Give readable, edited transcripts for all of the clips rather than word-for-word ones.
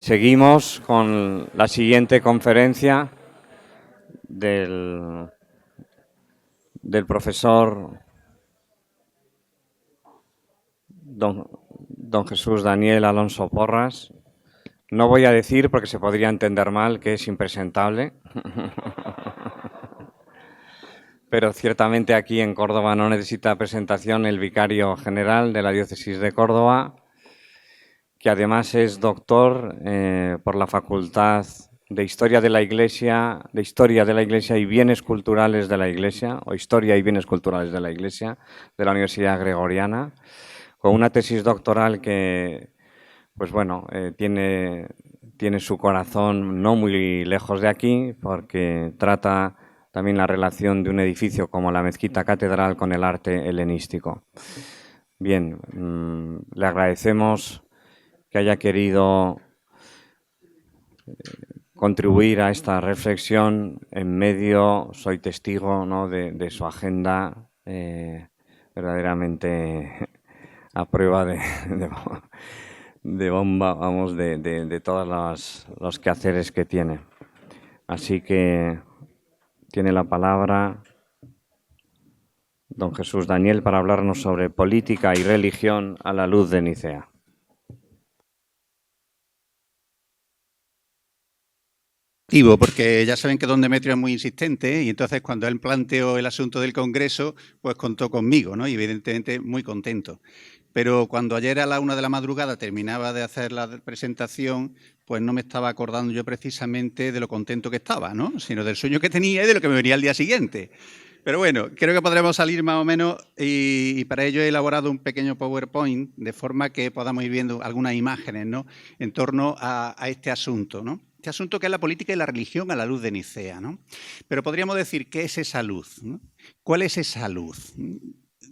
Seguimos con la siguiente conferencia del profesor don Jesús Daniel Alonso Porras. No voy a decir, porque se podría entender mal, que es impresentable. Pero ciertamente aquí en Córdoba no necesita presentación el vicario general de la Diócesis de Córdoba, que además es doctor por la Facultad de Historia de la Iglesia y Bienes Culturales de la Iglesia, o Historia y Bienes Culturales de la Iglesia, de la Universidad Gregoriana, con una tesis doctoral que, pues bueno, tiene su corazón no muy lejos de aquí, porque trata también la relación de un edificio como la Mezquita Catedral con el arte helenístico. Bien, le agradecemos que haya querido contribuir a esta reflexión en medio, soy testigo, ¿no?, de su agenda verdaderamente a prueba de bomba, vamos, de todos los quehaceres que tiene. Así que tiene la palabra don Jesús Daniel para hablarnos sobre política y religión a la luz de Nicea. Porque ya saben que don Demetrio es muy insistente, y entonces cuando él planteó el asunto del Congreso, pues contó conmigo, ¿no? Y evidentemente muy contento. Pero cuando ayer a la 1 de la madrugada terminaba de hacer la presentación, pues no me estaba acordando yo precisamente de lo contento que estaba, ¿no?, sino del sueño que tenía y de lo que me venía al día siguiente. Pero bueno, creo que podremos salir más o menos, y para ello he elaborado un pequeño PowerPoint, de forma que podamos ir viendo algunas imágenes, ¿no?, en torno a este asunto, ¿no? Este asunto que es la política y la religión a la luz de Nicea, ¿no? Pero podríamos decir, ¿qué es esa luz?, ¿no? ¿Cuál es esa luz?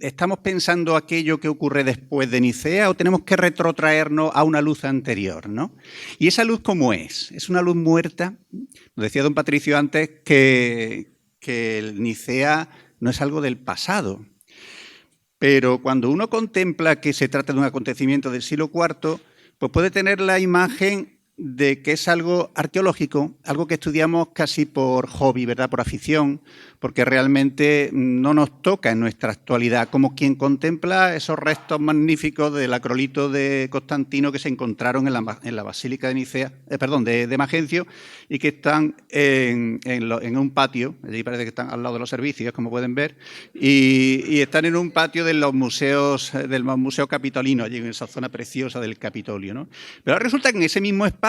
¿Estamos pensando aquello que ocurre después de Nicea o tenemos que retrotraernos a una luz anterior, ¿no? ¿Y esa luz cómo es? ¿Es una luz muerta? Nos decía don Patricio antes que el Nicea no es algo del pasado. Pero cuando uno contempla que se trata de un acontecimiento del siglo IV, pues puede tener la imagen de que es algo arqueológico, algo que estudiamos casi por hobby, ¿verdad?, por afición, porque realmente no nos toca en nuestra actualidad, como quien contempla esos restos magníficos del acrolito de Constantino que se encontraron en la Basílica de Nicea, de Magencio, y que están en un patio, allí parece que están al lado de los servicios, como pueden ver, y están en un patio de los museos, del Museo Capitolino, allí en esa zona preciosa del Capitolio, ¿no? Pero ahora resulta que en ese mismo espacio,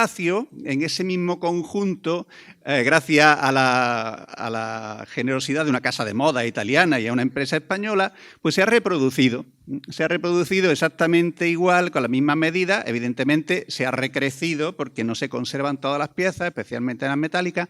en ese mismo conjunto, gracias a la generosidad de una casa de moda italiana y a una empresa española, pues se ha reproducido exactamente igual, con la misma medida. Evidentemente se ha recrecido porque no se conservan todas las piezas, especialmente las metálicas,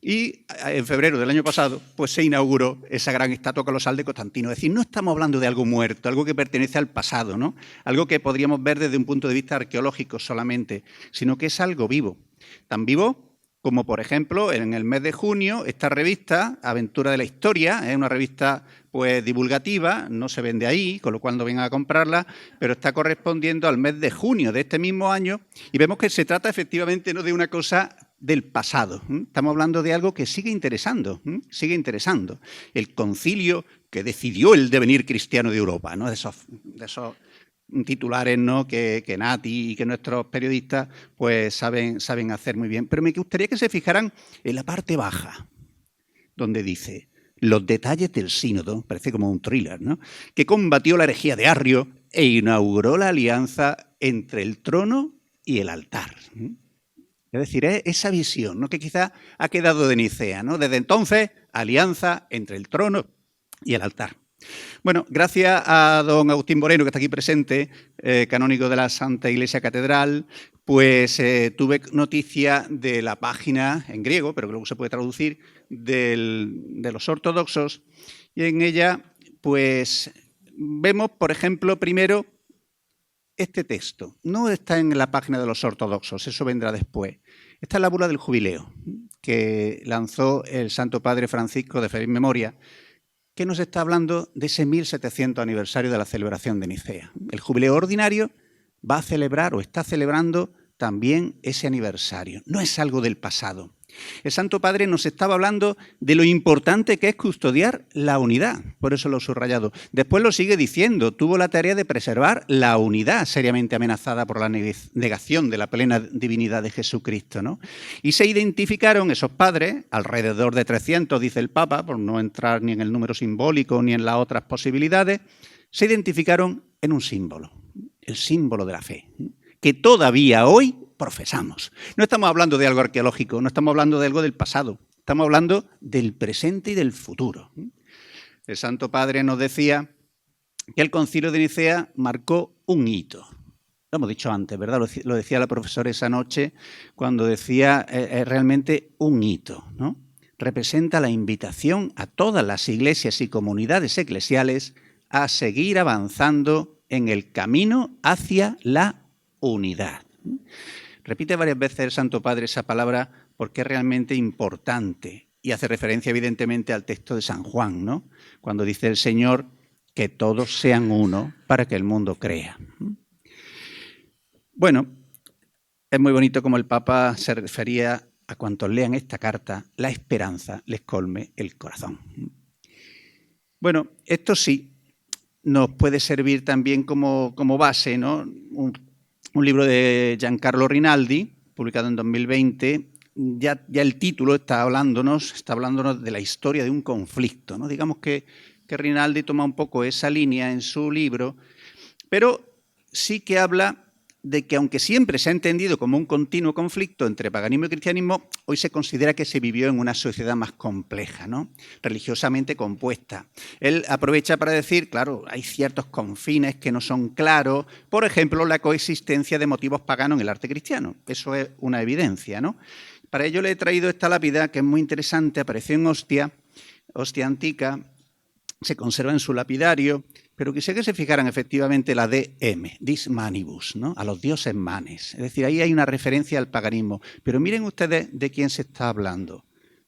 y en febrero del año pasado pues se inauguró esa gran estatua colosal de Constantino. Es decir, no estamos hablando de algo muerto, algo que pertenece al pasado, ¿no?, algo que podríamos ver desde un punto de vista arqueológico solamente, sino que es algo vivo, tan vivo como, por ejemplo, en el mes de junio, esta revista, Aventura de la Historia, es una revista pues divulgativa, no se vende ahí, con lo cual no vengan a comprarla, pero está correspondiendo al mes de junio de este mismo año, y vemos que se trata efectivamente no de una cosa del pasado. Estamos hablando de algo que sigue interesando. El concilio que decidió el devenir cristiano de Europa, ¿no?, de esos titulares, ¿no?, que Nati y que nuestros periodistas pues saben hacer muy bien. Pero me gustaría que se fijaran en la parte baja, donde dice: los detalles del sínodo, parece como un thriller, ¿no?, que combatió la herejía de Arrio e inauguró la alianza entre el trono y el altar. Es decir, es esa visión, ¿no?, que quizá ha quedado de Nicea, ¿no? Desde entonces, alianza entre el trono y el altar. Bueno, gracias a don Agustín Moreno, que está aquí presente, canónigo de la Santa Iglesia Catedral, pues tuve noticia de la página en griego, pero que luego se puede traducir, de los ortodoxos, y en ella pues vemos, por ejemplo, primero este texto. No está en la página de los ortodoxos, eso vendrá después. Esta es la bula del jubileo que lanzó el Santo Padre Francisco de feliz memoria, que nos está hablando de ese 1700 aniversario de la celebración de Nicea. El jubileo ordinario va a celebrar o está celebrando también ese aniversario. No es algo del pasado. El Santo Padre nos estaba hablando de lo importante que es custodiar la unidad, por eso lo he subrayado. Después lo sigue diciendo, tuvo la tarea de preservar la unidad seriamente amenazada por la negación de la plena divinidad de Jesucristo, ¿no? Y se identificaron esos padres, alrededor de 300, dice el Papa, por no entrar ni en el número simbólico ni en las otras posibilidades, se identificaron en un símbolo, el símbolo de la fe, que todavía hoy profesamos. No estamos hablando de algo arqueológico, no estamos hablando de algo del pasado, estamos hablando del presente y del futuro. El Santo Padre nos decía que el Concilio de Nicea marcó un hito. Lo hemos dicho antes, ¿verdad? Lo decía la profesora esa noche cuando decía realmente un hito, ¿no? Representa la invitación a todas las iglesias y comunidades eclesiales a seguir avanzando en el camino hacia la unidad. Repite varias veces el Santo Padre esa palabra porque es realmente importante y hace referencia evidentemente al texto de San Juan, ¿no? Cuando dice el Señor que todos sean uno para que el mundo crea. Bueno, es muy bonito como el Papa se refería a cuantos lean esta carta, la esperanza les colme el corazón. Bueno, esto sí nos puede servir también como base, ¿no? Un libro de Giancarlo Rinaldi, publicado en 2020, ya el título está hablándonos de la historia de un conflicto, ¿no? Digamos que Rinaldi toma un poco esa línea en su libro, pero sí que habla de que aunque siempre se ha entendido como un continuo conflicto entre paganismo y cristianismo, hoy se considera que se vivió en una sociedad más compleja, ¿no? Religiosamente compuesta. Él aprovecha para decir, claro, hay ciertos confines que no son claros, por ejemplo, la coexistencia de motivos paganos en el arte cristiano. Eso es una evidencia, ¿no? Para ello le he traído esta lápida, que es muy interesante, apareció en Ostia antica, se conserva en su lapidario, pero quisiera que se fijaran efectivamente la DM, dis manibus, ¿no? A los dioses manes. Es decir, ahí hay una referencia al paganismo. Pero miren ustedes de quién se está hablando.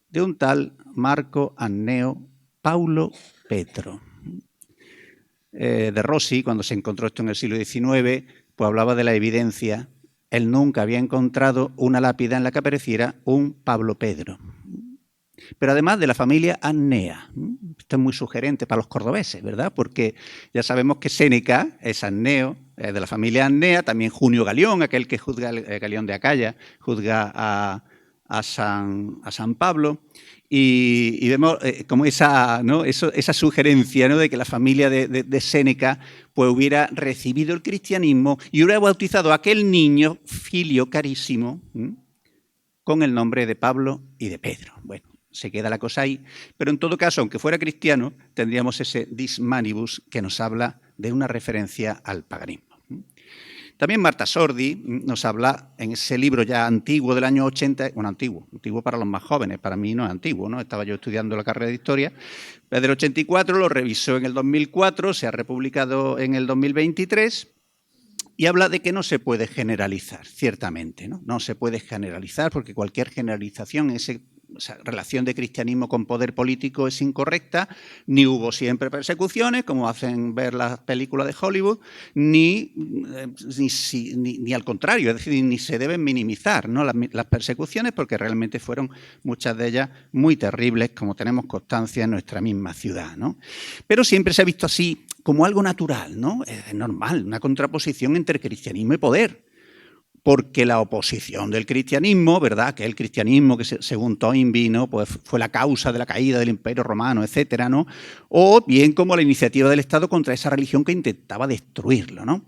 De un tal Marco Anneo Paulo Petro. De Rossi, cuando se encontró esto en el siglo XIX, pues hablaba de la evidencia. Él nunca había encontrado una lápida en la que apareciera un Pablo Pedro. Pero además de la familia Annea. Esto es muy sugerente para los cordobeses, ¿verdad? Porque ya sabemos que Séneca es anneo, de la familia Annea, también Junio Galión, aquel que juzga, Galión de Acaya, juzga a San Pablo. Y vemos como esa sugerencia, ¿no? De que la familia de Séneca pues hubiera recibido el cristianismo y hubiera bautizado a aquel niño, filio carísimo, con el nombre de Pablo y de Pedro. Bueno, se queda la cosa ahí, pero en todo caso, aunque fuera cristiano, tendríamos ese dis manibus que nos habla de una referencia al paganismo. También Marta Sordi nos habla en ese libro ya antiguo del año 80, bueno, antiguo para los más jóvenes, para mí no es antiguo, ¿no? Estaba yo estudiando la carrera de Historia, es del 84, lo revisó en el 2004, se ha republicado en el 2023, y habla de que no se puede generalizar, ciertamente, ¿no? No se puede generalizar porque cualquier generalización en esa relación de cristianismo con poder político es incorrecta, ni hubo siempre persecuciones, como hacen ver las películas de Hollywood, ni al contrario, es decir, ni se deben minimizar, ¿no? las persecuciones, porque realmente fueron muchas de ellas muy terribles, como tenemos constancia en nuestra misma ciudad, ¿no? Pero siempre se ha visto así como algo natural, ¿no? Es normal, una contraposición entre cristianismo y poder. Porque la oposición del cristianismo, ¿verdad? Que el cristianismo que según Toynbee, ¿no? Pues fue la causa de la caída del Imperio Romano, etcétera, ¿no? O bien como la iniciativa del Estado contra esa religión que intentaba destruirlo, ¿no?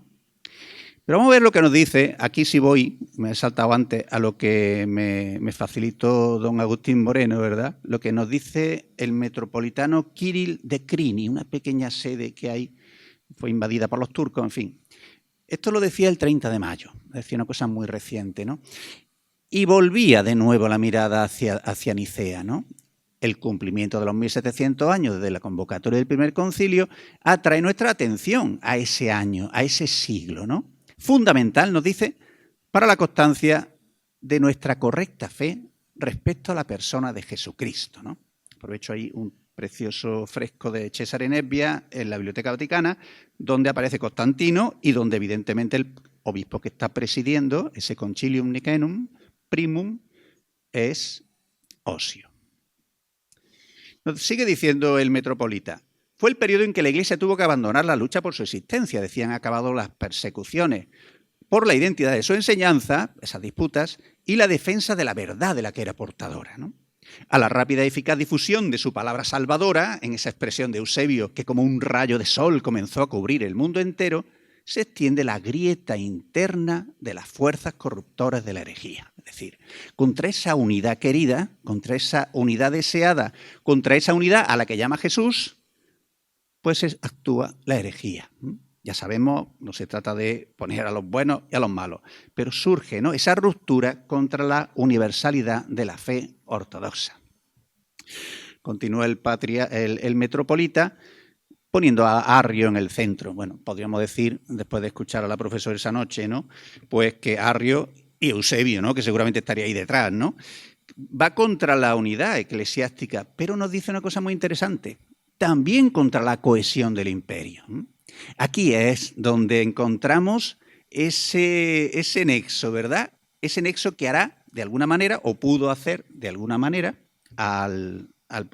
Pero vamos a ver lo que nos dice, aquí sí voy, me he saltado antes a lo que me facilitó don Agustín Moreno, ¿verdad? Lo que nos dice el metropolitano Kirill de Crini, una pequeña sede que hay, fue invadida por los turcos, en fin. Esto lo decía el 30 de mayo, decía una cosa muy reciente, ¿no? Y volvía de nuevo la mirada hacia Nicea, ¿no? El cumplimiento de los 1700 años desde la convocatoria del primer concilio atrae nuestra atención a ese año, a ese siglo, ¿no? Fundamental, nos dice, para la constancia de nuestra correcta fe respecto a la persona de Jesucristo, ¿no? Aprovecho ahí un precioso fresco de Cesare Nebbia en la Biblioteca Vaticana, donde aparece Constantino y donde evidentemente obispo que está presidiendo ese Concilium Nicaenum Primum es Osio. Nos sigue diciendo el metropolita. Fue el periodo en que la Iglesia tuvo que abandonar la lucha por su existencia. Decían, han acabado las persecuciones por la identidad de su enseñanza, esas disputas, y la defensa de la verdad de la que era portadora, ¿no? A la rápida y eficaz difusión de su palabra salvadora, en esa expresión de Eusebio, que como un rayo de sol comenzó a cubrir el mundo entero, se extiende la grieta interna de las fuerzas corruptoras de la herejía. Es decir, contra esa unidad querida, contra esa unidad deseada, contra esa unidad a la que llama Jesús, pues actúa la herejía. Ya sabemos, no se trata de poner a los buenos y a los malos, pero surge, ¿no?, esa ruptura contra la universalidad de la fe ortodoxa. Continúa el metropolita poniendo a Arrio en el centro. Bueno, podríamos decir, después de escuchar a la profesora esa noche, ¿no?, pues que Arrio y Eusebio, ¿no?, que seguramente estaría ahí detrás, ¿no?, va contra la unidad eclesiástica, pero nos dice una cosa muy interesante, también contra la cohesión del imperio. Aquí es donde encontramos ese nexo, ¿verdad? Ese nexo que hará de alguna manera, o pudo hacer de alguna manera, al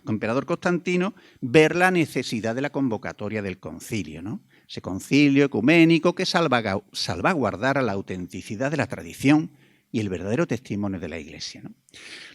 emperador Constantino ver la necesidad de la convocatoria del concilio, ¿no? Ese concilio ecuménico que salvaguardara la autenticidad de la tradición y el verdadero testimonio de la Iglesia, ¿no?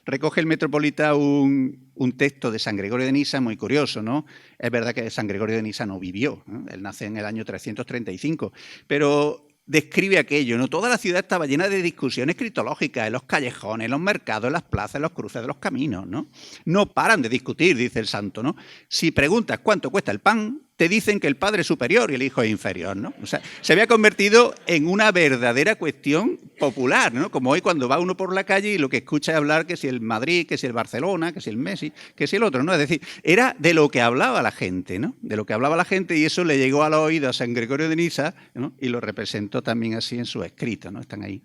Recoge el metropolita un texto de San Gregorio de Nisa muy curioso, ¿no? Es verdad que San Gregorio de Nisa no vivió, ¿no? Él nace en el año 335, pero describe aquello, ¿no? Toda la ciudad estaba llena de discusiones cristológicas en los callejones, en los mercados, en las plazas, en los cruces de los caminos, ¿no? No paran de discutir, dice el santo, ¿no? Si preguntas cuánto cuesta el pan, te dicen que el padre es superior y el hijo es inferior, ¿no? O sea, se había convertido en una verdadera cuestión popular, ¿no? Como hoy cuando va uno por la calle y lo que escucha es hablar que si el Madrid, que si el Barcelona, que si el Messi, que si el otro, ¿no? Es decir, era de lo que hablaba la gente, ¿no? De lo que hablaba la gente, y eso le llegó al oído a San Gregorio de Nisa, ¿no?, y lo representó también así en sus escritos, ¿no? Están ahí.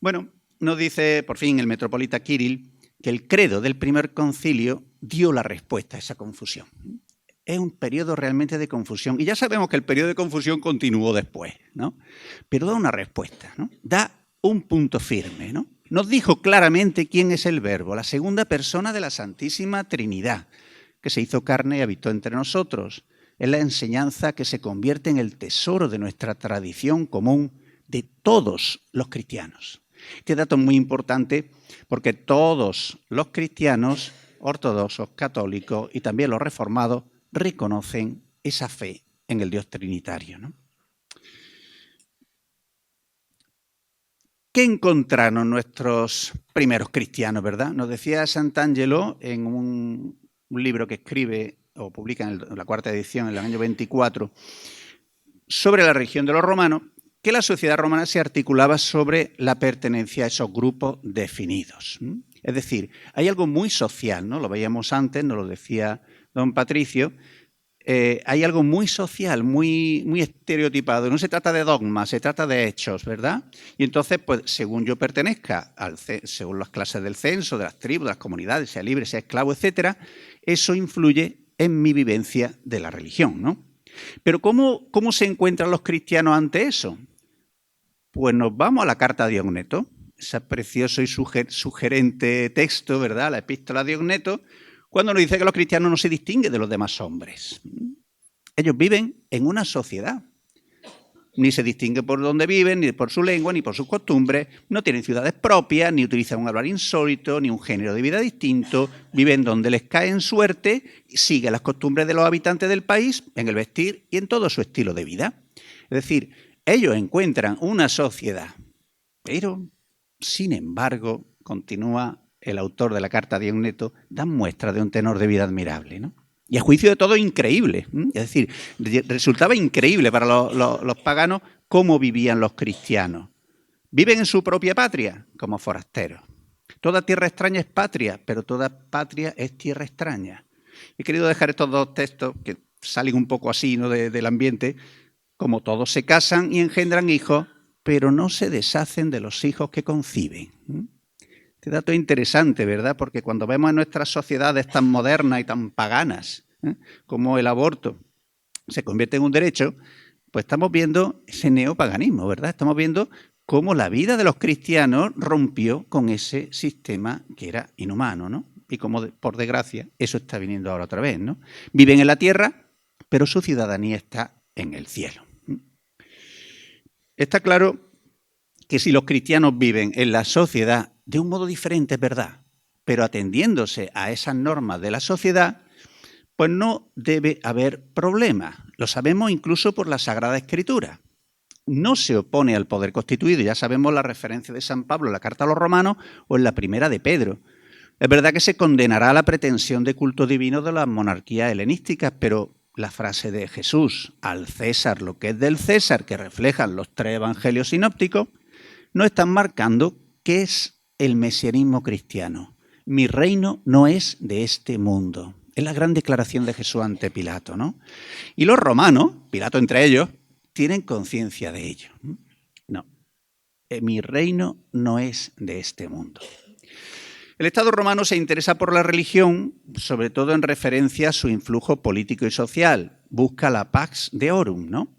Bueno, nos dice por fin el metropolita Kirill que el credo del primer concilio dio la respuesta a esa confusión. Es un periodo realmente de confusión. Y ya sabemos que el periodo de confusión continuó después, ¿no? Pero da una respuesta, ¿no? Da un punto firme, ¿no? Nos dijo claramente quién es el Verbo, la segunda persona de la Santísima Trinidad, que se hizo carne y habitó entre nosotros. Es la enseñanza que se convierte en el tesoro de nuestra tradición común de todos los cristianos. Este dato es muy importante porque todos los cristianos ortodoxos, católicos y también los reformados reconocen esa fe en el Dios trinitario, ¿no? ¿Qué encontraron nuestros primeros cristianos, verdad? Nos decía Sant'Angelo en un libro que escribe o publica en la cuarta edición, en el año 24, sobre la religión de los romanos, que la sociedad romana se articulaba sobre la pertenencia a esos grupos definidos. Es decir, hay algo muy social, ¿no? Lo veíamos antes, nos lo decía don Patricio. Hay algo muy social, muy estereotipado. No se trata de dogmas, se trata de hechos, ¿verdad? Y entonces, pues, según yo pertenezca, según las clases del censo, de las tribus, de las comunidades, sea libre, sea esclavo, etcétera, eso influye en mi vivencia de la religión, ¿no? Pero ¿cómo se encuentran los cristianos ante eso? Pues nos vamos a la carta a Diogneto, ese precioso y sugerente texto, ¿verdad? La epístola a Diogneto, cuando nos dice que los cristianos no se distinguen de los demás hombres. Ellos viven en una sociedad. Ni se distinguen por dónde viven, ni por su lengua, ni por sus costumbres. No tienen ciudades propias, ni utilizan un hablar insólito, ni un género de vida distinto. Viven donde les cae en suerte, siguen las costumbres de los habitantes del país, en el vestir y en todo su estilo de vida. Es decir, ellos encuentran una sociedad, pero, sin embargo, continúa el autor de la carta a Diogneto, dan muestra de un tenor de vida admirable, ¿no? Y a juicio de todo, increíble. Es decir, resultaba increíble para los paganos cómo vivían los cristianos. Viven en su propia patria como forasteros. Toda tierra extraña es patria, pero toda patria es tierra extraña. He querido dejar estos dos textos que salen un poco así, ¿no?, del ambiente. Como todos se casan y engendran hijos, pero no se deshacen de los hijos que conciben. Este dato es interesante, ¿verdad? Porque cuando vemos en nuestras sociedades tan modernas y tan paganas, como el aborto se convierte en un derecho, pues estamos viendo ese neopaganismo, ¿verdad? Estamos viendo cómo la vida de los cristianos rompió con ese sistema que era inhumano, ¿no? Y cómo, por desgracia, eso está viniendo ahora otra vez, ¿no? Viven en la tierra, pero su ciudadanía está en el cielo. Está claro que si los cristianos viven en la sociedad de un modo diferente, es verdad, pero atendiéndose a esas normas de la sociedad, pues no debe haber problema. Lo sabemos incluso por la Sagrada Escritura. No se opone al poder constituido. Ya sabemos la referencia de San Pablo en la Carta a los Romanos o en la primera de Pedro. Es verdad que se condenará la pretensión de culto divino de las monarquías helenísticas, pero la frase de Jesús, al César lo que es del César, que reflejan los 3 evangelios sinópticos, nos están marcando qué es el mesianismo cristiano. Mi reino no es de este mundo. Es la gran declaración de Jesús ante Pilato, ¿no? Y los romanos, Pilato entre ellos, tienen conciencia de ello. No, mi reino no es de este mundo. El Estado romano se interesa por la religión, sobre todo en referencia a su influjo político y social. Busca la pax deorum, ¿no?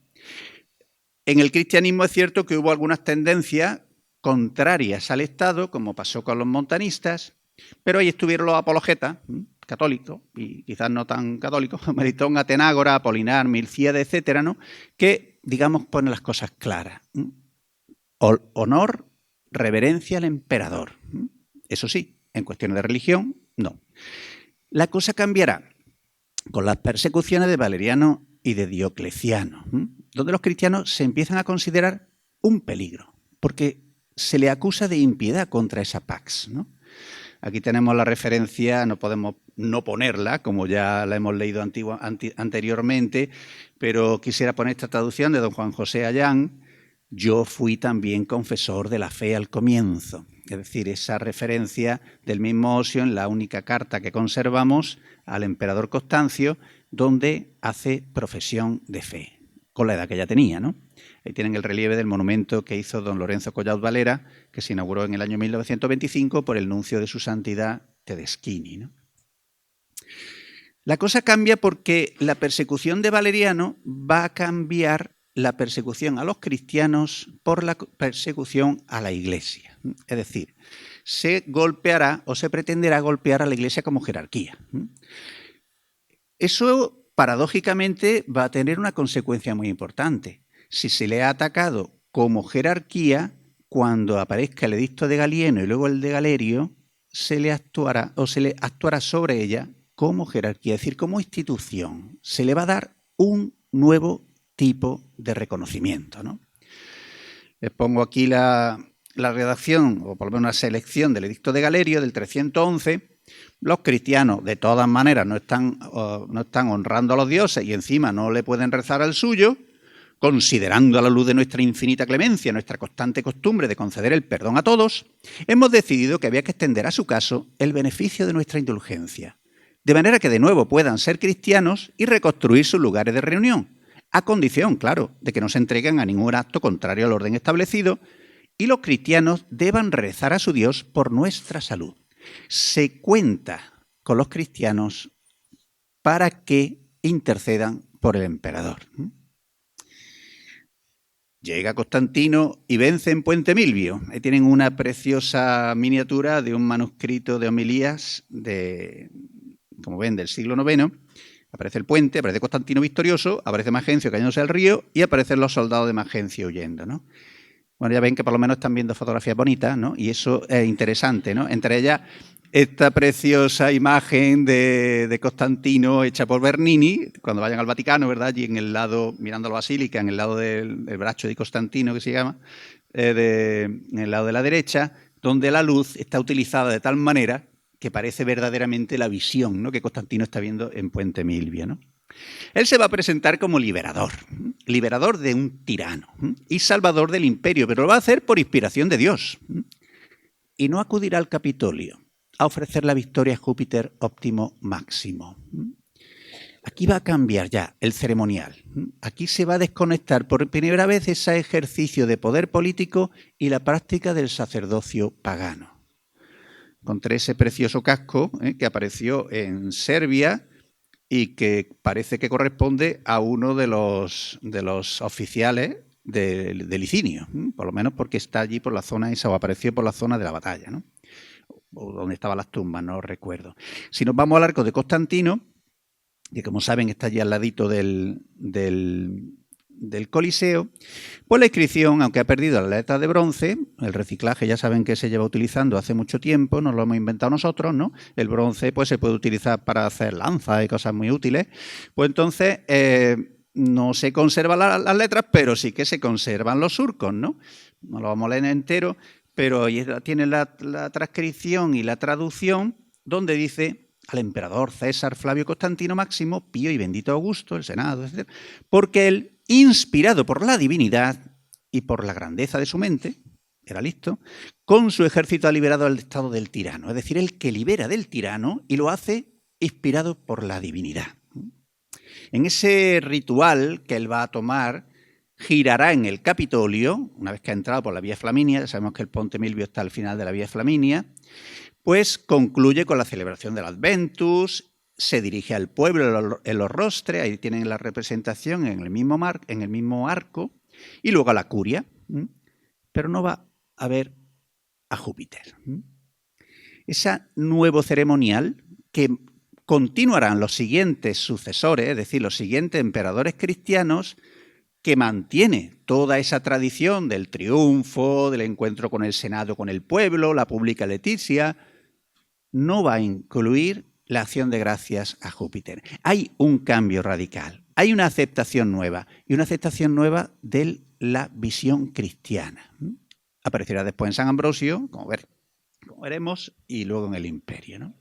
En el cristianismo es cierto que hubo algunas tendencias contrarias al Estado, como pasó con los montanistas, pero ahí estuvieron los apologetas, católicos, y quizás no tan católicos, Meritón, Atenágora, Apolinar, Milcíades, etcétera, ¿no? Que, digamos, ponen las cosas claras. Honor, reverencia al emperador. Eso sí, en cuestiones de religión, no. La cosa cambiará con las persecuciones de Valeriano y de Diocleciano, donde los cristianos se empiezan a considerar un peligro, porque se le acusa de impiedad contra esa pax, ¿no? Aquí tenemos la referencia, no podemos no ponerla, como ya la hemos leído anteriormente, pero quisiera poner esta traducción de don Juan José Allán: yo fui también confesor de la fe al comienzo. Es decir, esa referencia del mismo Osio en la única carta que conservamos al emperador Constancio, donde hace profesión de fe, con la edad que ya tenía, ¿no? Ahí tienen el relieve del monumento que hizo don Lorenzo Collaut Valera, que se inauguró en el año 1925 por el nuncio de su santidad Tedeschini, ¿no? La cosa cambia porque la persecución de Valeriano va a cambiar la persecución a los cristianos por la persecución a la Iglesia. Es decir, se golpeará o se pretenderá golpear a la Iglesia como jerarquía. Eso, paradójicamente, va a tener una consecuencia muy importante. Si se le ha atacado como jerarquía, cuando aparezca el edicto de Galieno y luego el de Galerio, se le actuará sobre ella como jerarquía, es decir, como institución. Se le va a dar un nuevo tipo de reconocimiento, ¿no? Les pongo aquí la redacción, o por lo menos una selección del edicto de Galerio del 311. Los cristianos, de todas maneras, no están honrando a los dioses y encima no le pueden rezar al suyo, considerando a la luz de nuestra infinita clemencia, nuestra constante costumbre de conceder el perdón a todos, hemos decidido que había que extender a su caso el beneficio de nuestra indulgencia, de manera que de nuevo puedan ser cristianos y reconstruir sus lugares de reunión, a condición, claro, de que no se entreguen a ningún acto contrario al orden establecido y los cristianos deban rezar a su Dios por nuestra salud. Se cuenta con los cristianos para que intercedan por el emperador. Llega Constantino y vence en Puente Milvio. Ahí tienen una preciosa miniatura de un manuscrito de homilías como ven, del siglo IX. Aparece el puente, aparece Constantino victorioso, aparece Magencio cayéndose al río y aparecen los soldados de Magencio huyendo, ¿no? Bueno, ya ven que por lo menos están viendo fotografías bonitas, ¿no? Y eso es interesante, ¿no? Entre ellas, esta preciosa imagen de Constantino hecha por Bernini, cuando vayan al Vaticano, ¿verdad? Allí en el lado, mirando la basílica, en el lado del braccio de Constantino, que se llama, en el lado de la derecha, donde la luz está utilizada de tal manera que parece verdaderamente la visión, ¿no?, que Constantino está viendo en Puente Milvio, ¿no? Él se va a presentar como liberador de un tirano y salvador del imperio, pero lo va a hacer por inspiración de Dios. Y no acudirá al Capitolio a ofrecer la victoria a Júpiter óptimo máximo. Aquí va a cambiar ya el ceremonial. Aquí se va a desconectar por primera vez ese ejercicio de poder político y la práctica del sacerdocio pagano. Encontré ese precioso casco que apareció en Serbia y que parece que corresponde a uno de los oficiales de Licinio, por lo menos porque está allí por la zona esa, o apareció por la zona de la batalla, ¿no? O donde estaban las tumbas, no recuerdo. Si nos vamos al arco de Constantino, que como saben está allí al ladito del Coliseo, pues la inscripción, aunque ha perdido las letras de bronce, el reciclaje ya saben que se lleva utilizando hace mucho tiempo, no lo hemos inventado nosotros, ¿no? El bronce pues se puede utilizar para hacer lanzas y cosas muy útiles. Pues entonces no se conservan las letras, pero sí que se conservan los surcos, ¿no? No lo vamos a leer entero, pero ahí tiene la transcripción y la traducción donde dice: al emperador César Flavio Constantino Máximo, Pío y bendito Augusto, el Senado, etc., porque él, inspirado por la divinidad y por la grandeza de su mente, era listo, con su ejército ha liberado al estado del tirano, es decir, el que libera del tirano y lo hace inspirado por la divinidad. En ese ritual que él va a tomar, girará en el Capitolio, una vez que ha entrado por la Vía Flaminia, ya sabemos que el Ponte Milvio está al final de la Vía Flaminia, pues concluye con la celebración del Adventus, se dirige al pueblo en los rostres, ahí tienen la representación en el mismo arco, y luego a la curia, pero no va a ver a Júpiter. Ese nuevo ceremonial que continuarán los siguientes sucesores, es decir, los siguientes emperadores cristianos, que mantiene toda esa tradición del triunfo, del encuentro con el Senado, con el pueblo, la pública leticia, no va a incluir la acción de gracias a Júpiter. Hay un cambio radical, hay una aceptación nueva, y una aceptación nueva de la visión cristiana. Aparecerá después en San Ambrosio, como veremos, y luego en el Imperio, ¿no?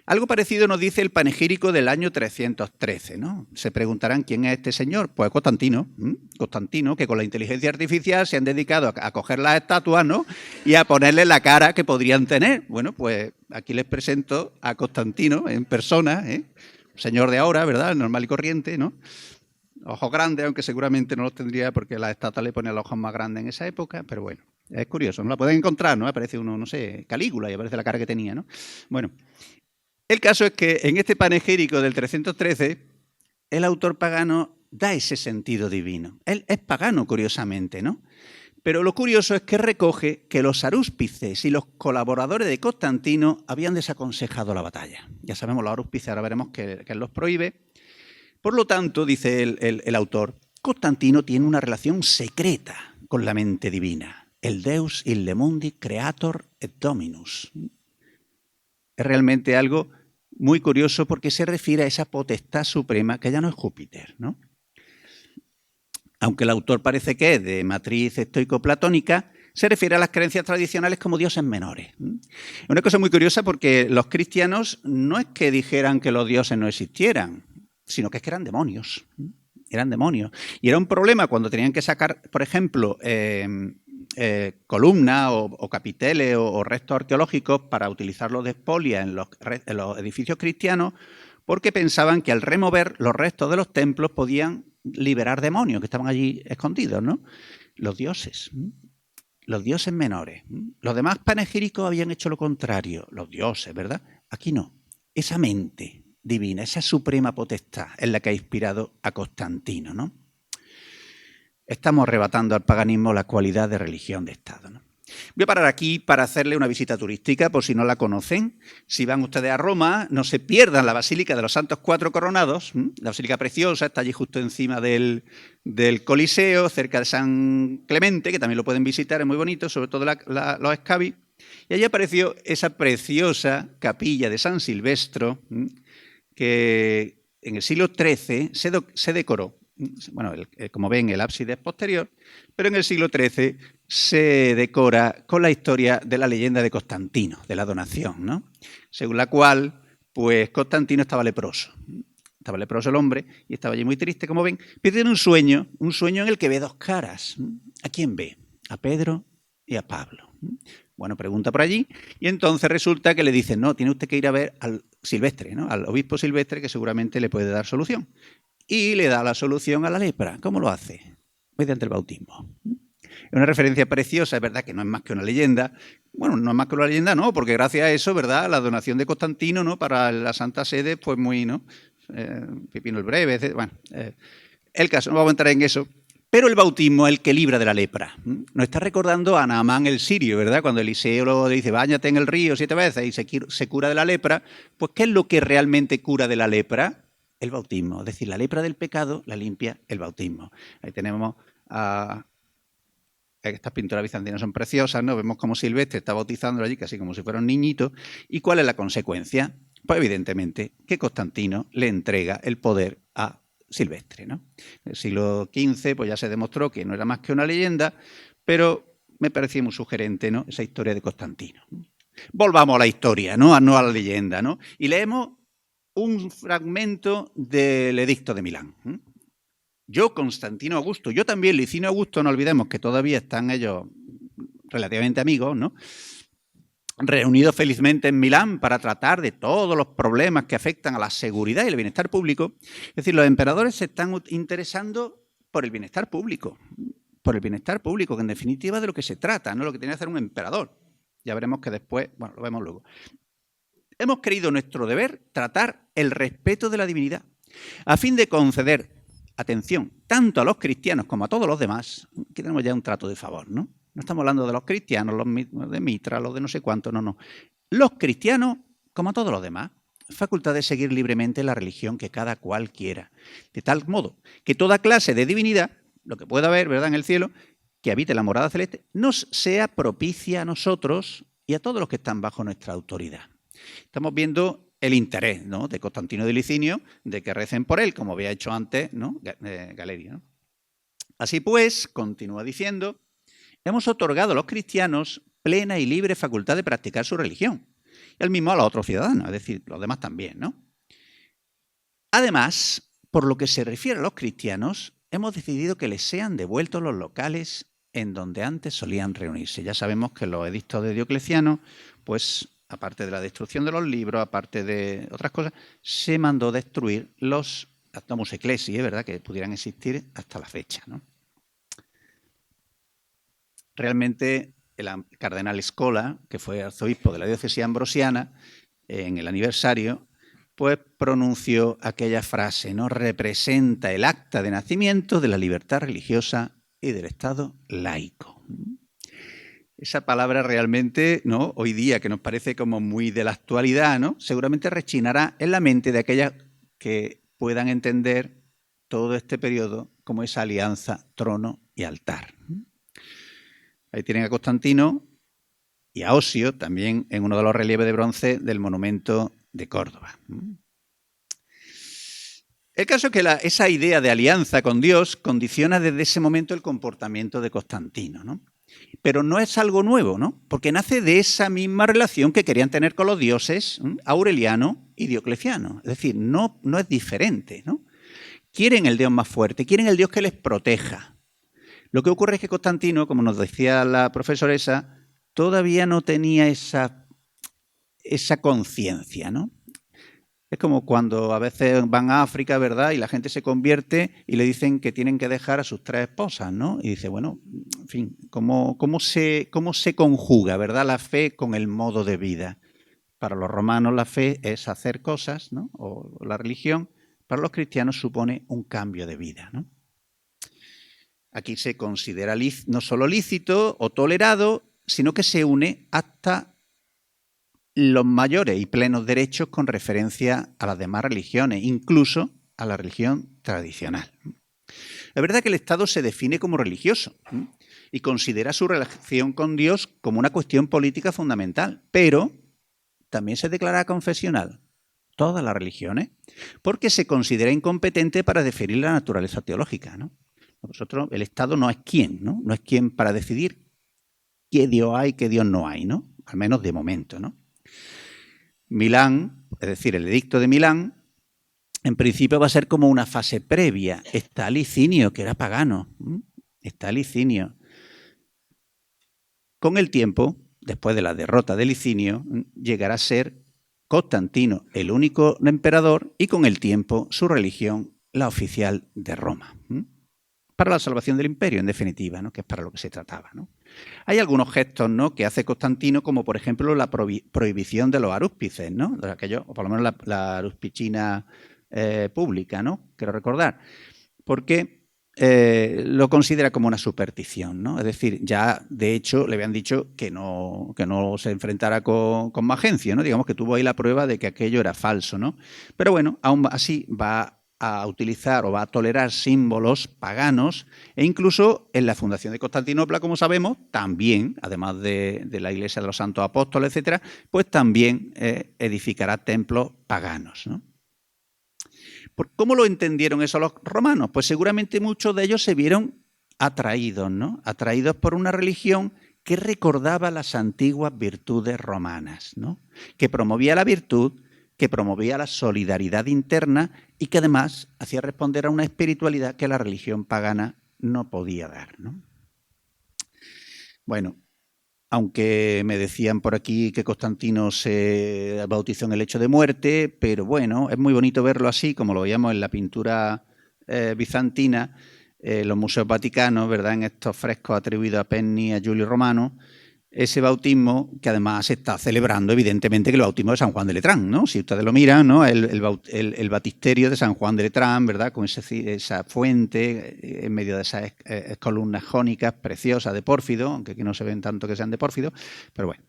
Algo parecido nos dice el panegírico del año 313, ¿no? Se preguntarán quién es este señor. Pues Constantino, que con la inteligencia artificial se han dedicado a coger las estatuas, ¿no? Y a ponerle la cara que podrían tener. Bueno, pues aquí les presento a Constantino en persona, señor de ahora, ¿verdad? Normal y corriente, ¿no? Ojos grandes, aunque seguramente no los tendría porque la estatua le ponía los ojos más grandes en esa época, pero bueno, es curioso, no la pueden encontrar, ¿no? Aparece uno, no sé, Calígula y aparece la cara que tenía, ¿no? Bueno, el caso es que en este panegírico del 313, el autor pagano da ese sentido divino. Él es pagano, curiosamente, ¿no? Pero lo curioso es que recoge que los arúspices y los colaboradores de Constantino habían desaconsejado la batalla. Ya sabemos los arúspices, ahora veremos que él los prohíbe. Por lo tanto, dice el autor, Constantino tiene una relación secreta con la mente divina. El Deus ille mundi creator et dominus. Es realmente algo muy curioso porque se refiere a esa potestad suprema que ya no es Júpiter, ¿no? Aunque el autor parece que es de matriz estoico-platónica, se refiere a las creencias tradicionales como dioses menores. Es una cosa muy curiosa porque los cristianos no es que dijeran que los dioses no existieran, sino que es que eran demonios. Eran demonios. Y era un problema cuando tenían que sacar, por ejemplo, columnas o capiteles o restos arqueológicos para utilizarlos de espolia en los edificios cristianos, porque pensaban que al remover los restos de los templos podían liberar demonios que estaban allí escondidos, ¿no? Los dioses menores. Los demás panegíricos habían hecho lo contrario, los dioses, ¿verdad? Aquí no. Esa mente divina, esa suprema potestad es la que ha inspirado a Constantino, ¿no? Estamos arrebatando al paganismo la cualidad de religión de Estado, ¿no? Voy a parar aquí para hacerle una visita turística, por si no la conocen. Si van ustedes a Roma, no se pierdan la Basílica de los Santos Cuatro Coronados. La basílica preciosa, está allí justo encima del Coliseo, cerca de San Clemente, que también lo pueden visitar, es muy bonito, sobre todo los escabi. Y allí apareció esa preciosa capilla de San Silvestro, que en el siglo XIII se decoró. Bueno, como ven, el ábside es posterior, pero en el siglo XIII se decora con la historia de la leyenda de Constantino, de la donación, ¿no? Según la cual, pues Constantino estaba leproso. Estaba leproso el hombre y estaba allí muy triste, como ven, pero tiene un sueño en el que ve dos caras. ¿A quién ve? A Pedro y a Pablo. Bueno, pregunta por allí y entonces resulta que le dicen, no, tiene usted que ir a ver al Silvestre, ¿no? Al obispo Silvestre, que seguramente le puede dar solución. Y le da la solución a la lepra. ¿Cómo lo hace? Mediante el bautismo. Es una referencia preciosa, es verdad que no es más que una leyenda. Bueno, no es más que una leyenda, no, porque gracias a eso, ¿verdad? La donación de Constantino, ¿no? Para la Santa Sede, pues muy, ¿no? Pipino el Breve, etc. Bueno, el caso, no vamos a entrar en eso. Pero el bautismo es el que libra de la lepra. Nos está recordando a Naamán el sirio, ¿verdad? Cuando Eliseo le dice, báñate en el río 7 veces y se cura de la lepra. Pues, ¿qué es lo que realmente cura de la lepra? El bautismo. Es decir, la lepra del pecado la limpia el bautismo. Ahí tenemos a... Estas pinturas bizantinas son preciosas, ¿no? Vemos cómo Silvestre está bautizándolo allí casi como si fuera un niñito. ¿Y cuál es la consecuencia? Pues evidentemente que Constantino le entrega el poder a Silvestre, ¿no? En el siglo XV pues ya se demostró que no era más que una leyenda, pero me parecía muy sugerente, ¿no?, esa historia de Constantino. Volvamos a la historia, no a la leyenda, ¿no? Y leemos un fragmento del Edicto de Milán. Yo, Constantino Augusto, yo también, Licinio Augusto, no olvidemos que todavía están ellos relativamente amigos, ¿no?, reunidos felizmente en Milán para tratar de todos los problemas que afectan a la seguridad y el bienestar público. Es decir, los emperadores se están interesando por el bienestar público, que en definitiva es de lo que se trata, no lo que tiene que hacer un emperador. Ya veremos que después, bueno, lo vemos luego. Hemos creído nuestro deber tratar el respeto de la divinidad, a fin de conceder atención tanto a los cristianos como a todos los demás. Aquí tenemos ya un trato de favor, ¿no? No estamos hablando de los cristianos, los de Mitra, los de no sé cuánto, no. Los cristianos, como a todos los demás, facultad de seguir libremente la religión que cada cual quiera. De tal modo que toda clase de divinidad, lo que pueda haber, ¿verdad?, en el cielo, que habite la morada celeste, nos sea propicia a nosotros y a todos los que están bajo nuestra autoridad. Estamos viendo el interés, ¿no?, de Constantino de Licinio de que recen por él, como había hecho antes, ¿no?, Galerio, ¿no? Así pues, continúa diciendo, hemos otorgado a los cristianos plena y libre facultad de practicar su religión, y al mismo a los otros ciudadanos, es decir, los demás también, ¿no? Además, por lo que se refiere a los cristianos, hemos decidido que les sean devueltos los locales en donde antes solían reunirse. Ya sabemos que los edictos de Diocleciano, pues aparte de la destrucción de los libros, aparte de otras cosas, se mandó destruir los Domus Ecclesiae, ¿verdad?, que pudieran existir hasta la fecha, ¿no? Realmente el cardenal Scola, que fue arzobispo de la diócesis ambrosiana, en el aniversario, pues pronunció aquella frase, ¿no?, representa el acta de nacimiento de la libertad religiosa y del Estado laico. Esa palabra realmente, ¿no?, hoy día, que nos parece como muy de la actualidad, ¿no?, seguramente rechinará en la mente de aquellas que puedan entender todo este periodo como esa alianza trono y altar. Ahí tienen a Constantino y a Osio, también en uno de los relieves de bronce del monumento de Córdoba. El caso es que esa idea de alianza con Dios condiciona desde ese momento el comportamiento de Constantino, ¿no? Pero no es algo nuevo, ¿no?, porque nace de esa misma relación que querían tener con los dioses Aureliano y Diocleciano. Es decir, no es diferente, ¿no? Quieren el Dios más fuerte, quieren el Dios que les proteja. Lo que ocurre es que Constantino, como nos decía la profesoresa, todavía no tenía esa conciencia, ¿no? Es como cuando a veces van a África, ¿verdad?, y la gente se convierte y le dicen que tienen que dejar a sus 3 esposas, ¿no? Y dice, bueno, en fin, ¿cómo se conjuga, ¿verdad?, la fe con el modo de vida? Para los romanos la fe es hacer cosas, ¿no?, o la religión. Para los cristianos supone un cambio de vida, ¿no? Aquí se considera no solo lícito o tolerado, sino que se une hasta los mayores y plenos derechos con referencia a las demás religiones, incluso a la religión tradicional. Es verdad que el Estado se define como religioso y considera su relación con Dios como una cuestión política fundamental, pero también se declara confesional, todas las religiones, porque se considera incompetente para definir la naturaleza teológica, ¿no? Nosotros, el Estado no es quien, ¿no? No es quien para decidir qué Dios hay, qué Dios no hay, ¿no? Al menos de momento, ¿no? Milán, es decir, el Edicto de Milán, en principio va a ser como una fase previa. Está Licinio, que era pagano. Está Licinio. Con el tiempo, después de la derrota de Licinio, llegará a ser Constantino el único emperador y con el tiempo su religión la oficial de Roma. Para la salvación del imperio, en definitiva, ¿no?, que es para lo que se trataba, ¿no? Hay algunos gestos, ¿no?, que hace Constantino, como por ejemplo la prohibición de los arúspices, ¿no?, aquello, o por lo menos la aruspicina pública, ¿no? Quiero recordar, porque lo considera como una superstición, ¿no? Es decir, ya de hecho le habían dicho que no se enfrentara con Magencio, ¿no? Digamos que tuvo ahí la prueba de que aquello era falso, ¿no? Pero bueno, aún así va a utilizar o va a tolerar símbolos paganos e incluso en la fundación de Constantinopla, como sabemos, también, además de la iglesia de los santos apóstoles, etcétera, pues también edificará templos paganos, ¿no? ¿Cómo lo entendieron eso los romanos? Pues seguramente muchos de ellos se vieron atraídos, ¿no? Atraídos por una religión que recordaba las antiguas virtudes romanas, ¿no? Que promovía la virtud, que promovía la solidaridad interna y que además hacía responder a una espiritualidad que la religión pagana no podía dar, ¿no? Bueno, aunque me decían por aquí que Constantino se bautizó en el lecho de muerte, pero bueno, es muy bonito verlo así, como lo veíamos en la pintura bizantina, los museos vaticanos, ¿verdad? En estos frescos atribuidos a Penni, a Giulio Romano, ese bautismo que además se está celebrando, evidentemente, que el bautismo de San Juan de Letrán, ¿no? Si ustedes lo miran, ¿no? El batisterio de San Juan de Letrán, ¿verdad? Con esa fuente en medio de esas columnas jónicas preciosas de pórfido, aunque aquí no se ven tanto que sean de pórfido, pero bueno.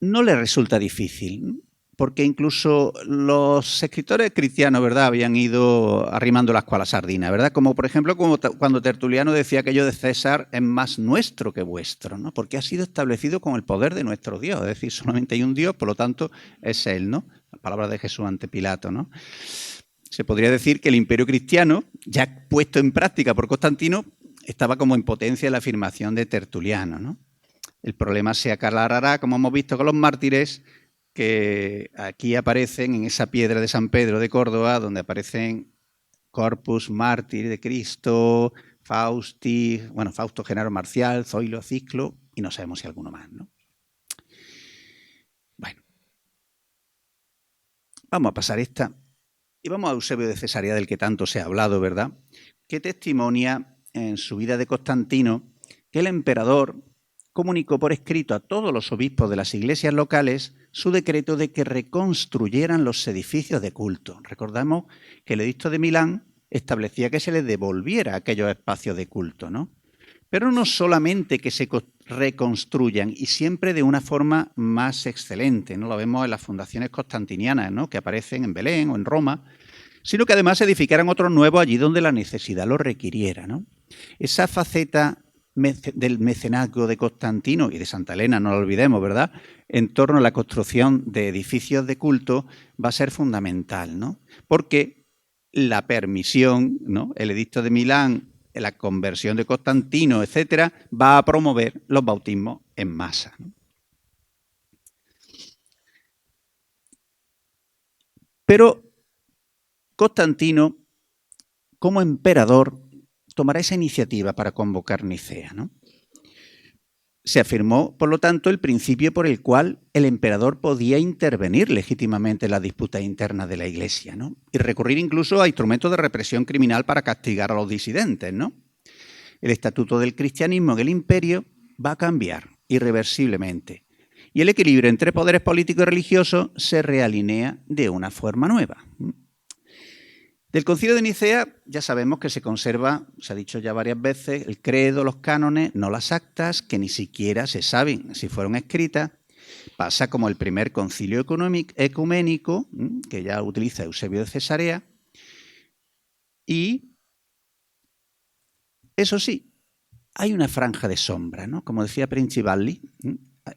No le resulta difícil, porque incluso los escritores cristianos, ¿verdad?, habían ido arrimando las cual a sardina, ¿verdad? Como por ejemplo cuando Tertuliano decía aquello de César es más nuestro que vuestro, ¿no? Porque ha sido establecido con el poder de nuestro Dios, es decir, solamente hay un Dios, por lo tanto es Él, ¿no? La palabra de Jesús ante Pilato, ¿no? Se podría decir que el imperio cristiano, ya puesto en práctica por Constantino, estaba como en potencia de la afirmación de Tertuliano, ¿no? El problema se aclarará, como hemos visto con los mártires, que aquí aparecen en esa piedra de San Pedro de Córdoba, donde aparecen Corpus Mártir de Cristo, Fausto Genaro Marcial, Zoilo Ciclo, y no sabemos si alguno más, ¿no? Bueno, vamos a pasar esta. Y vamos a Eusebio de Cesarea, del que tanto se ha hablado, ¿verdad? Que testimonia en su vida de Constantino que el emperador comunicó por escrito a todos los obispos de las iglesias locales su decreto de que reconstruyeran los edificios de culto. Recordamos que el edicto de Milán establecía que se les devolviera aquellos espacios de culto, ¿no? Pero no solamente que se reconstruyan y siempre de una forma más excelente, ¿no? Lo vemos en las fundaciones constantinianas, ¿no?, que aparecen en Belén o en Roma, sino que además se edificaran otros nuevos allí donde la necesidad lo requiriera, ¿no? Esa faceta del mecenazgo de Constantino y de Santa Elena, no lo olvidemos, ¿verdad?, en torno a la construcción de edificios de culto va a ser fundamental, ¿no? Porque la permisión, ¿no?, el edicto de Milán, la conversión de Constantino, etcétera, va a promover los bautismos en masa, ¿no? Pero Constantino, como emperador, tomará esa iniciativa para convocar Nicea, ¿no? Se afirmó, por lo tanto, el principio por el cual el emperador podía intervenir legítimamente en las disputas internas de la Iglesia, ¿no?, y recurrir incluso a instrumentos de represión criminal para castigar a los disidentes, ¿no? El estatuto del cristianismo en el imperio va a cambiar irreversiblemente y el equilibrio entre poderes políticos y religiosos se realinea de una forma nueva. Del Concilio de Nicea ya sabemos que se conserva, se ha dicho ya varias veces, el credo, los cánones, no las actas, que ni siquiera se saben si fueron escritas. Pasa como el primer concilio ecuménico, que ya utiliza Eusebio de Cesarea. Y eso sí, hay una franja de sombra, ¿no? Como decía Principalli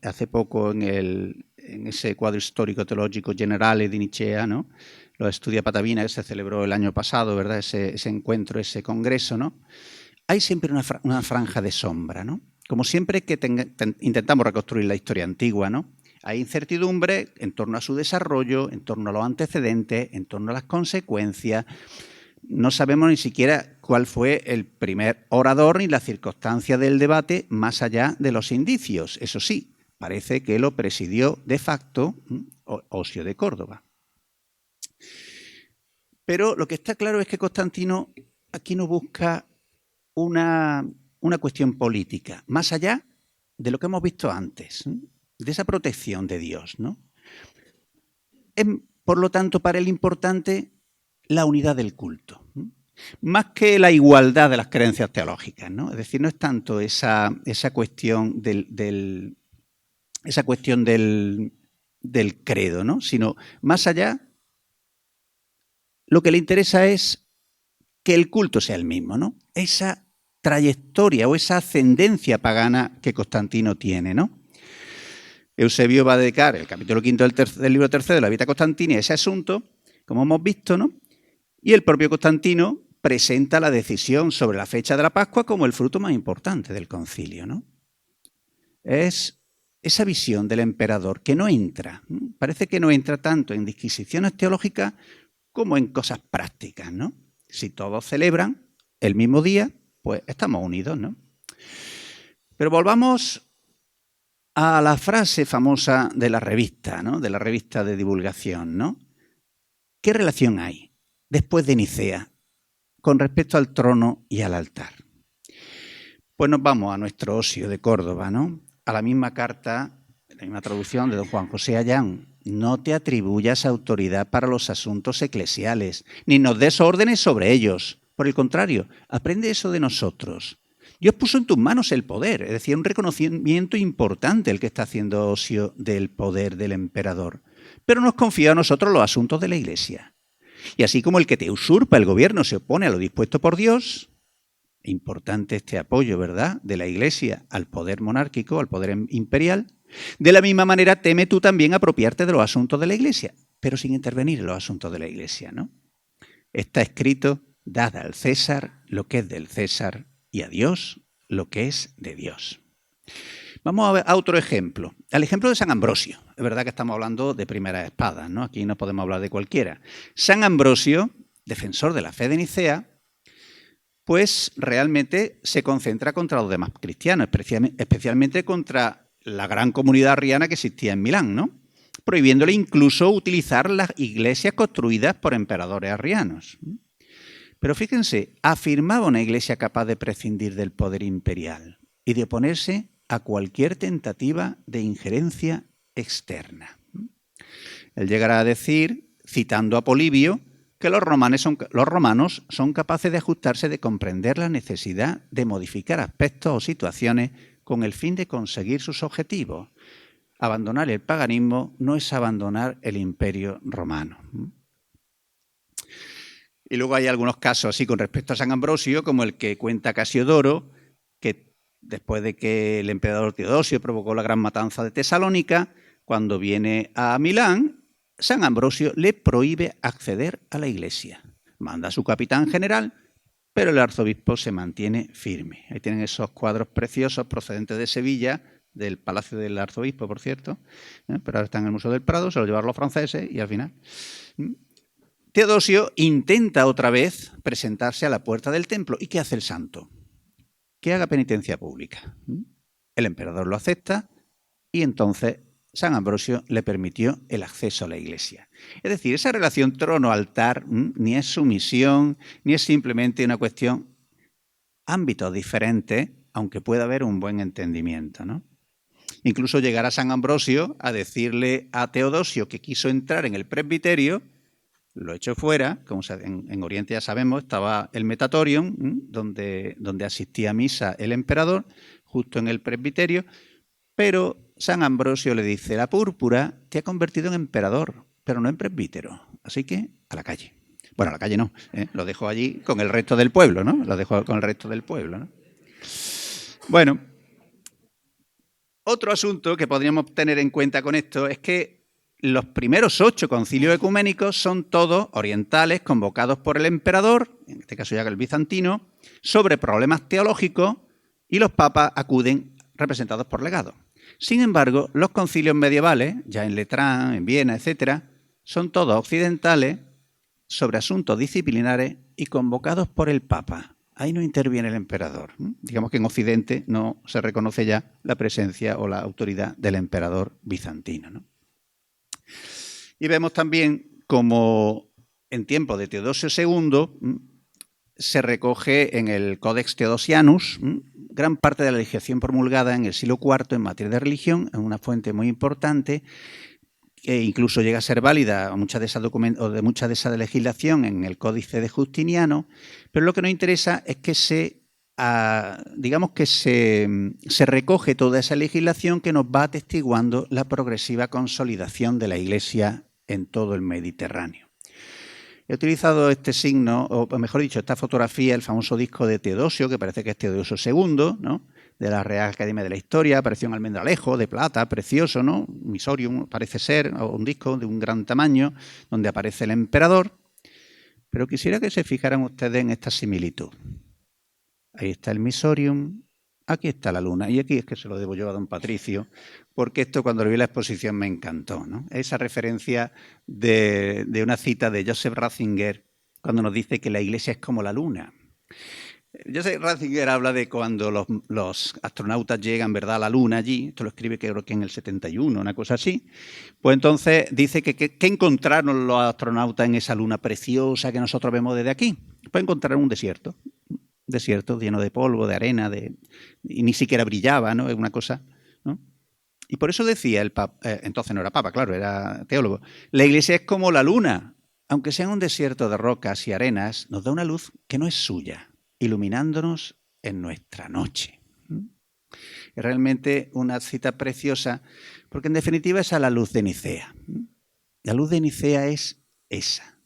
hace poco en ese cuadro histórico teológico generale de Nicea, ¿no?, los Studia Patavina, que se celebró el año pasado, ¿verdad?, ese encuentro, ese congreso, ¿no? Hay siempre una franja de sombra, ¿no? Como siempre que intentamos reconstruir la historia antigua, ¿no? Hay incertidumbre en torno a su desarrollo, en torno a los antecedentes, en torno a las consecuencias. No sabemos ni siquiera cuál fue el primer orador ni la circunstancia del debate más allá de los indicios. Eso sí, parece que lo presidió de facto Osio de Córdoba. Pero lo que está claro es que Constantino aquí no busca una cuestión política, más allá de lo que hemos visto antes, de esa protección de Dios, ¿no? Es, por lo tanto, para él importante la unidad del culto, más que la igualdad de las creencias teológicas, ¿no? Es decir, no es tanto esa cuestión del credo, ¿no? Sino más allá, lo que le interesa es que el culto sea el mismo, ¿no? Esa trayectoria o esa ascendencia pagana que Constantino tiene, ¿no? Eusebio va a dedicar el capítulo 5 del libro 3 de la Vita Constantina a ese asunto, como hemos visto, ¿no? Y el propio Constantino presenta la decisión sobre la fecha de la Pascua como el fruto más importante del concilio, ¿no? Es esa visión del emperador que no entra, parece que no entra tanto en disquisiciones teológicas como en cosas prácticas, ¿no? Si todos celebran el mismo día, pues estamos unidos, ¿no? Pero volvamos a la frase famosa de la revista, ¿no? De la revista de divulgación, ¿no? ¿Qué relación hay después de Nicea con respecto al trono y al altar? Pues nos vamos a nuestro Osio de Córdoba, ¿no? A la misma carta, la misma traducción de don Juan José Ayán. No te atribuyas autoridad para los asuntos eclesiales, ni nos des órdenes sobre ellos. Por el contrario, aprende eso de nosotros. Dios puso en tus manos el poder, es decir, un reconocimiento importante el que está haciendo Osio del poder del emperador. Pero nos confía a nosotros los asuntos de la Iglesia. Y así como el que te usurpa el gobierno se opone a lo dispuesto por Dios, importante este apoyo, ¿verdad?, de la Iglesia al poder monárquico, al poder imperial, de la misma manera teme tú también apropiarte de los asuntos de la Iglesia, pero sin intervenir en los asuntos de la Iglesia, ¿no? Está escrito, dad al César lo que es del César y a Dios lo que es de Dios. Vamos a ver a otro ejemplo, al ejemplo de San Ambrosio. Es verdad que estamos hablando de primeras espadas, ¿no? Aquí no podemos hablar de cualquiera. San Ambrosio, defensor de la fe de Nicea, pues realmente se concentra contra los demás cristianos, especialmente contra la gran comunidad arriana que existía en Milán, ¿no? Prohibiéndole incluso utilizar las iglesias construidas por emperadores arrianos. Pero fíjense, afirmaba una iglesia capaz de prescindir del poder imperial y de oponerse a cualquier tentativa de injerencia externa. Él llegará a decir, citando a Polibio, que los romanos son capaces de ajustarse, de comprender la necesidad de modificar aspectos o situaciones con el fin de conseguir sus objetivos. Abandonar el paganismo no es abandonar el imperio romano. Y luego hay algunos casos así con respecto a San Ambrosio, como el que cuenta Casiodoro, que después de que el emperador Teodosio provocó la gran matanza de Tesalónica, cuando viene a Milán, San Ambrosio le prohíbe acceder a la iglesia. Manda a su capitán general, pero el arzobispo se mantiene firme. Ahí tienen esos cuadros preciosos procedentes de Sevilla, del Palacio del Arzobispo, por cierto, pero ahora están en el Museo del Prado, se los llevaron los franceses y al final. Teodosio intenta otra vez presentarse a la puerta del templo. ¿Y qué hace el santo? Que haga penitencia pública. El emperador lo acepta y entonces San Ambrosio le permitió el acceso a la iglesia. Es decir, esa relación trono-altar ni es sumisión, ni es simplemente una cuestión, ámbitos diferentes, aunque pueda haber un buen entendimiento, ¿no? Incluso llegará San Ambrosio a decirle a Teodosio que quiso entrar en el presbiterio, lo echó fuera, como en Oriente ya sabemos, estaba el Metatorium, donde asistía a misa el emperador, justo en el presbiterio, pero San Ambrosio le dice, la púrpura te ha convertido en emperador, pero no en presbítero, así que a la calle. Bueno, a la calle no, lo dejó allí con el resto del pueblo, ¿no? Lo dejó con el resto del pueblo, ¿no? Bueno, otro asunto que podríamos tener en cuenta con esto es que los primeros 8 concilios ecuménicos son todos orientales, convocados por el emperador, en este caso ya el bizantino, sobre problemas teológicos, y los papas acuden representados por legados. Sin embargo, los concilios medievales, ya en Letrán, en Viena, etc., son todos occidentales, sobre asuntos disciplinares y convocados por el Papa. Ahí no interviene el emperador. Digamos que en Occidente no se reconoce ya la presencia o la autoridad del emperador bizantino, ¿no? Y vemos también como en tiempo de Teodosio II se recoge en el Codex Theodosianus gran parte de la legislación promulgada en el siglo IV en materia de religión, es una fuente muy importante, que incluso llega a ser válida mucha de esa legislación en el Códice de Justiniano, pero lo que nos interesa es que se recoge toda esa legislación que nos va atestiguando la progresiva consolidación de la Iglesia en todo el Mediterráneo. He utilizado este signo, o mejor dicho, esta fotografía, el famoso disco de Teodosio, que parece que es Teodosio II, ¿no?, de la Real Academia de la Historia, apareció en almendralejo, de plata, precioso, ¿no? Misorium, parece ser, o un disco de un gran tamaño, donde aparece el emperador. Pero quisiera que se fijaran ustedes en esta similitud. Ahí está el Misorium, aquí está la luna, y aquí es que se lo debo yo a don Patricio, porque esto cuando lo vi en la exposición me encantó, ¿no? Esa referencia de una cita de Joseph Ratzinger, cuando nos dice que la Iglesia es como la luna. Joseph Ratzinger habla de cuando los astronautas llegan, ¿verdad?, a la Luna allí, esto lo escribe creo que en el 71, una cosa así, pues entonces dice que encontraron los astronautas en esa Luna preciosa que nosotros vemos desde aquí. Pues encontraron un desierto lleno de polvo, de arena, y ni siquiera brillaba, ¿no? Es una cosa, ¿no? Y por eso decía el Papa, entonces no era Papa, claro, era teólogo, la Iglesia es como la Luna, aunque sea en un desierto de rocas y arenas, nos da una luz que no es suya, iluminándonos en nuestra noche. Es realmente una cita preciosa, porque en definitiva esa es la luz de Nicea. La luz de Nicea es esa.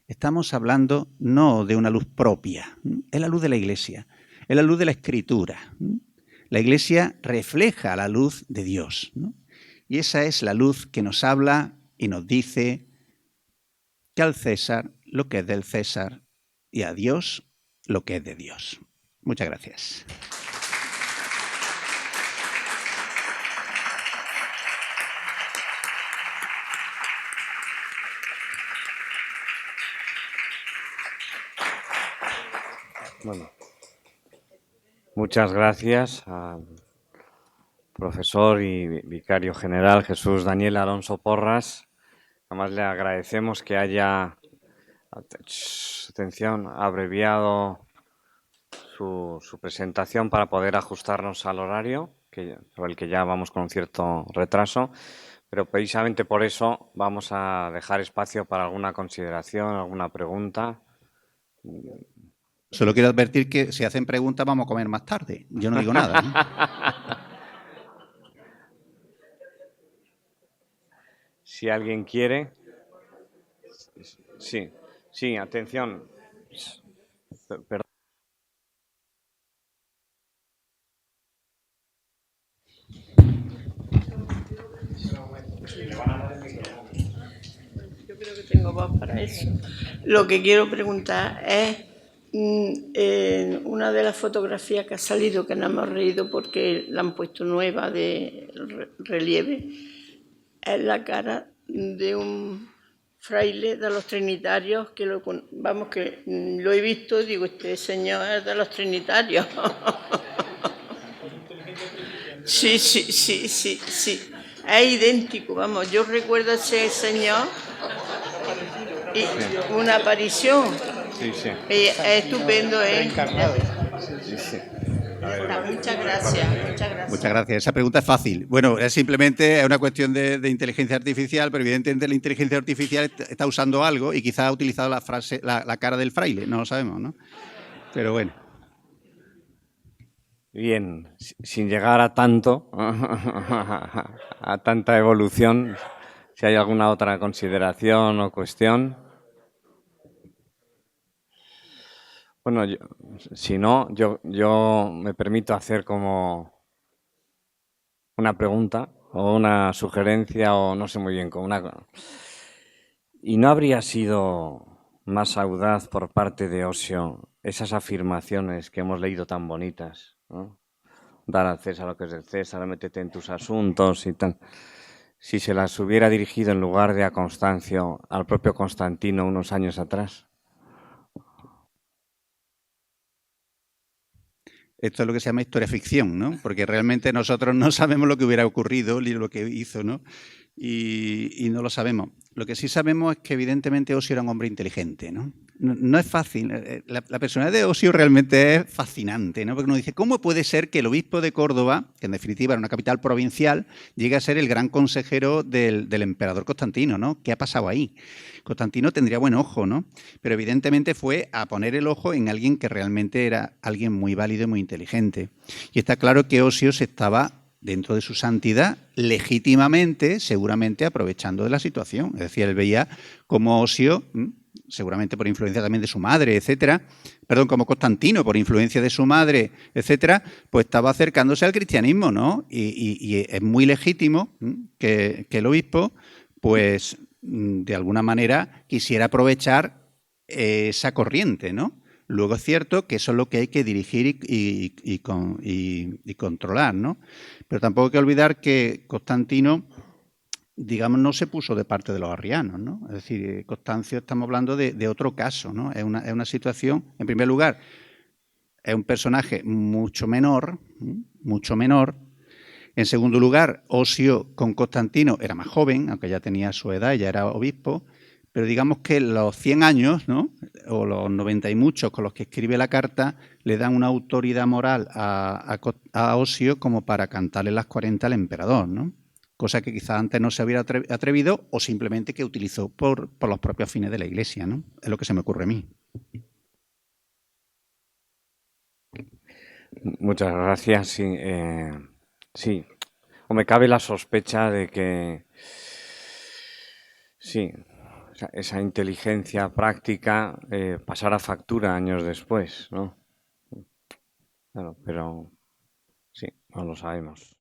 Estamos hablando no de una luz propia, es la luz de la Iglesia, es la luz de la Escritura. La Iglesia refleja la luz de Dios, ¿no? Y esa es la luz que nos habla y nos dice que al César lo que es del César y a Dios lo que es de Dios. Muchas gracias. Bueno, muchas gracias al profesor y vicario general Jesús Daniel Alonso Porras. Además le agradecemos que haya, atención, abreviado su presentación para poder ajustarnos al horario, sobre el que ya vamos con un cierto retraso, pero precisamente por eso vamos a dejar espacio para alguna consideración, alguna pregunta. Solo quiero advertir que si hacen preguntas vamos a comer más tarde. Yo no digo nada, ¿no? Si alguien quiere. Sí, atención. Perdón. Yo creo que tengo voz para eso. Lo que quiero preguntar es, en una de las fotografías que ha salido, que no hemos reído porque la han puesto nueva de relieve, es la cara de un fraile de los trinitarios que lo he visto y digo, este señor es de los trinitarios. Sí. Es idéntico, vamos, yo recuerdo a ese señor y una aparición. Sí. Es estupendo, ¿eh? Sí. Muchas gracias. Muchas gracias. Esa pregunta es fácil. Bueno, es simplemente una cuestión de inteligencia artificial, pero evidentemente la inteligencia artificial está usando algo y quizás ha utilizado la cara del fraile, no lo sabemos, ¿no? Pero bueno. Bien, sin llegar a tanto, a tanta evolución, si hay alguna otra consideración o cuestión. Bueno, si no, yo me permito hacer como una pregunta o una sugerencia o no sé muy bien, como una... ¿Y no habría sido más audaz por parte de Osio esas afirmaciones que hemos leído tan bonitas, ¿no? Dar al César lo que es del César, métete en tus asuntos y tal. Si se las hubiera dirigido en lugar de a Constancio, al propio Constantino unos años atrás. Esto es lo que se llama historia ficción, ¿no? Porque realmente nosotros no sabemos lo que hubiera ocurrido ni lo que hizo, ¿no? Y no lo sabemos. Lo que sí sabemos es que evidentemente Osio era un hombre inteligente, ¿no? No es fácil. La personalidad de Osio realmente es fascinante, ¿no? Porque uno dice, ¿cómo puede ser que el obispo de Córdoba, que en definitiva era una capital provincial, llegue a ser el gran consejero del emperador Constantino, ¿no? ¿Qué ha pasado ahí? Constantino tendría buen ojo, ¿no? Pero evidentemente fue a poner el ojo en alguien que realmente era alguien muy válido y muy inteligente. Y está claro que Osio se estaba, dentro de su santidad, legítimamente, seguramente aprovechando de la situación. Es decir, él veía como Osio, seguramente por influencia también de su madre, etcétera, perdón, como Constantino, por influencia de su madre, etcétera, pues estaba acercándose al cristianismo, ¿no? Y es muy legítimo que el obispo, pues, de alguna manera, quisiera aprovechar esa corriente, ¿no? Luego es cierto que eso es lo que hay que dirigir y controlar, ¿no? Pero tampoco hay que olvidar que Constantino, digamos, no se puso de parte de los arrianos, ¿no? Es decir, Constancio, estamos hablando de otro caso, ¿no? Es una situación, en primer lugar, es un personaje mucho menor, mucho menor. En segundo lugar, Osio con Constantino era más joven, aunque ya tenía su edad, ya era obispo, pero digamos que los 100 años, ¿no? O los 90 y muchos con los que escribe la carta, le dan una autoridad moral a Osio como para cantarle las 40 al emperador, ¿no? Cosa que quizás antes no se hubiera atrevido o simplemente que utilizó por los propios fines de la Iglesia, ¿no? Es lo que se me ocurre a mí. Muchas gracias. Sí, sí. O me cabe la sospecha de que sí, esa inteligencia práctica pasara factura años después, ¿no? Claro, pero sí, no lo sabemos.